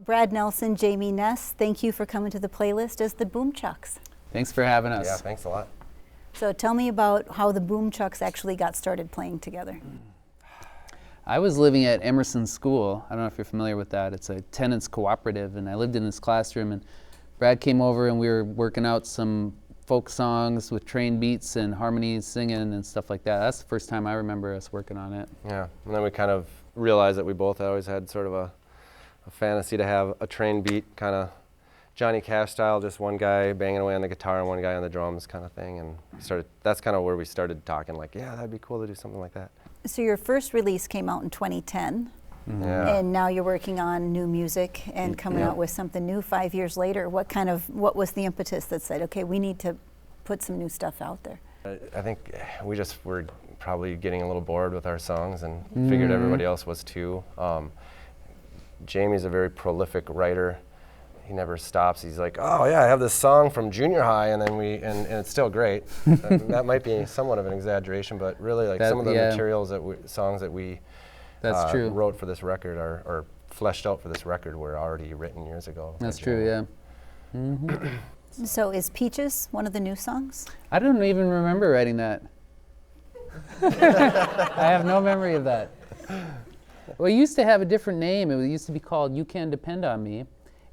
Brad Nelson, Jamie Ness, thank you for coming to the playlist as the Boomchucks. Thanks for having us. Yeah, thanks a lot. So tell me about how the Boomchucks actually got started playing together. I was living at Emerson School. I don't know if you're familiar with that. It's a tenants cooperative, and I lived in this classroom, and Brad came over and we were working out some folk songs with train beats and harmonies, singing and stuff like that. That's the first time I remember us working on it. Yeah, and then we kind of realized that we both always had sort of a fantasy to have a train beat, kind of Johnny Cash style, just one guy banging away on the guitar and one guy on the drums kind of thing. And that's kind of where we started talking, like, yeah, that'd be cool to do something like that. So your first release came out in 2010. Yeah. And now you're working on new music and coming out with something new 5 years later. What was the impetus that said, okay, we need to put some new stuff out there? I think we just were probably getting a little bored with our songs and figured everybody else was too. Jamie's a very prolific writer. He never stops. He's like, oh yeah, I have this song from junior high, and then and it's still great. That might be somewhat of an exaggeration, but really, like, some of the materials songs that we true. wrote for this record or fleshed out for this record were already written years ago. That's true, yeah. So is Peaches one of the new songs? I don't even remember writing that. I have no memory of that. Well, it used to have a different name. It used to be called You Can Depend on Me.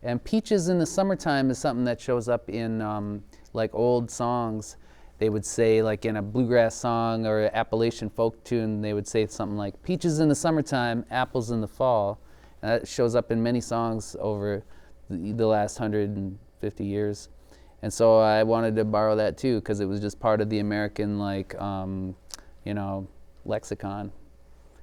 And Peaches in the Summertime is something that shows up in like old songs. They would say, like in a bluegrass song or an Appalachian folk tune, they would say something like, peaches in the summertime, apples in the fall. And that shows up in many songs over the last 150 years. And so I wanted to borrow that too, because it was just part of the American, like, lexicon.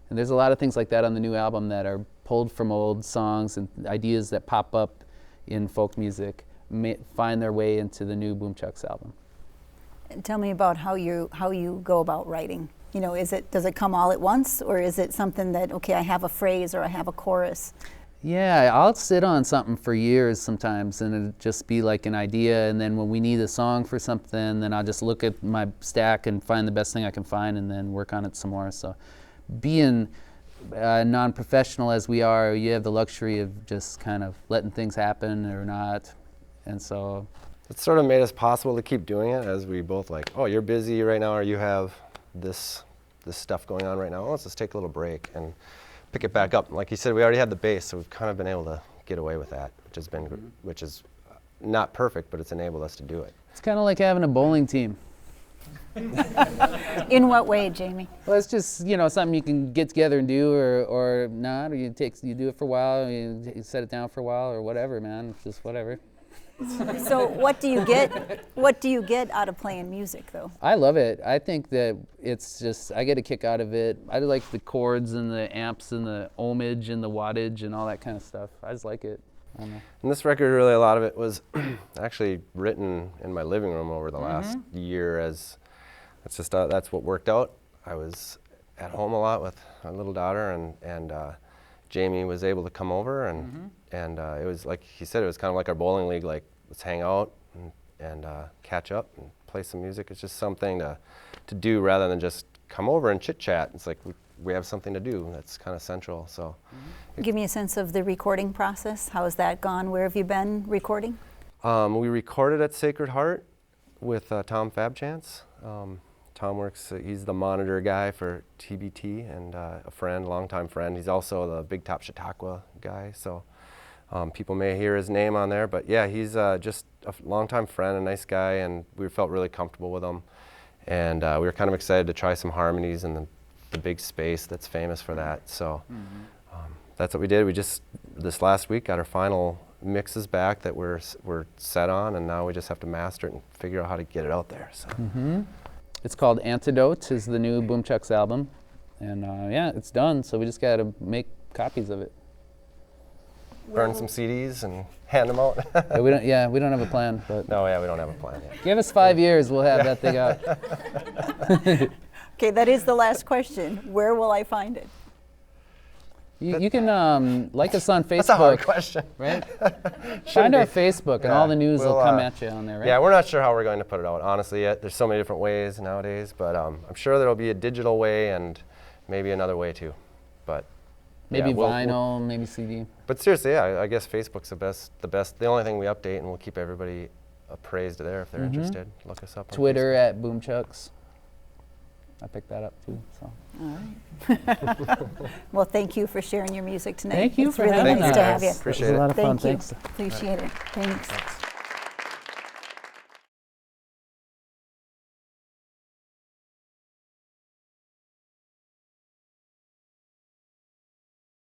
And there's a lot of things like that on the new album that are pulled from old songs and ideas that pop up in folk music, find their way into the new Boomchucks album. And tell me about how you go about writing. You know, does it come all at once, or is it something that, okay, I have a phrase or I have a chorus? Yeah, I'll sit on something for years sometimes, and it'll just be like an idea, and then when we need a song for something, then I'll just look at my stack and find the best thing I can find and then work on it some more. So being non-professional as we are, you have the luxury of just kind of letting things happen or not. And so it's sort of made us possible to keep doing it, as we both like, oh, you're busy right now, or you have this stuff going on right now. Well, let's just take a little break and pick it back up. Like you said, we already had the bass, so we've kind of been able to get away with that, which is not perfect, but it's enabled us to do it. It's kind of like having a bowling team. In what way, Jamie? Well, it's just, something you can get together and do, or not, or you do it for a while, you set it down for a while, or whatever, man. It's just whatever. So what do you get out of playing music, though? I love it. I think that it's just, I get a kick out of it. I like the chords and the amps and the ohmage and the wattage and all that kind of stuff. I just like it. I don't know. And this record, really, a lot of it was actually written in my living room over the last year. That's what worked out. I was at home a lot with my little daughter, and Jamie was able to come over, and it was like he said, it was kind of like our bowling league. Like, let's hang out and catch up and play some music. It's just something to do rather than just come over and chit chat. It's like we have something to do that's kind of central. So, give me a sense of the recording process. How has that gone? Where have you been recording? We recorded at Sacred Heart with Tom Fabchance. Tom works, he's the monitor guy for TBT, and a longtime friend. He's also the Big Top Chautauqua guy, so people may hear his name on there. But yeah, he's just a longtime friend, a nice guy, and we felt really comfortable with him. And we were kind of excited to try some harmonies in the big space that's famous for that. So that's what we did. We just, this last week, got our final mixes back that we're set on, and now we just have to master it and figure out how to get it out there. So. It's called Antidote, is the new Boomchucks album. And it's done, so we just got to make copies of it. Burn some CDs and hand them out. we don't have a plan. But no, we don't have a plan yet. Give us 5 years, we'll have that thing out. Okay, that is the last question. Where will I find it? You can like us on Facebook. That's a hard question. Right? Find our Facebook, and all the news will come at you on there, right? Yeah, we're not sure how we're going to put it out, honestly, yet. There's so many different ways nowadays, but I'm sure there'll be a digital way and maybe another way too. But Maybe we'll- vinyl, maybe CD. But seriously, yeah, I guess Facebook's the best. The only thing we update, and we'll keep everybody appraised there if they're interested. Look us up on Twitter Facebook. at Boomchucks. I picked that up too. So. All right. Well, thank you for sharing your music tonight. Thank you it's for really having nice us. to have you. Appreciate It was it. a lot of fun. Thank you. Thanks. Appreciate it. Thanks.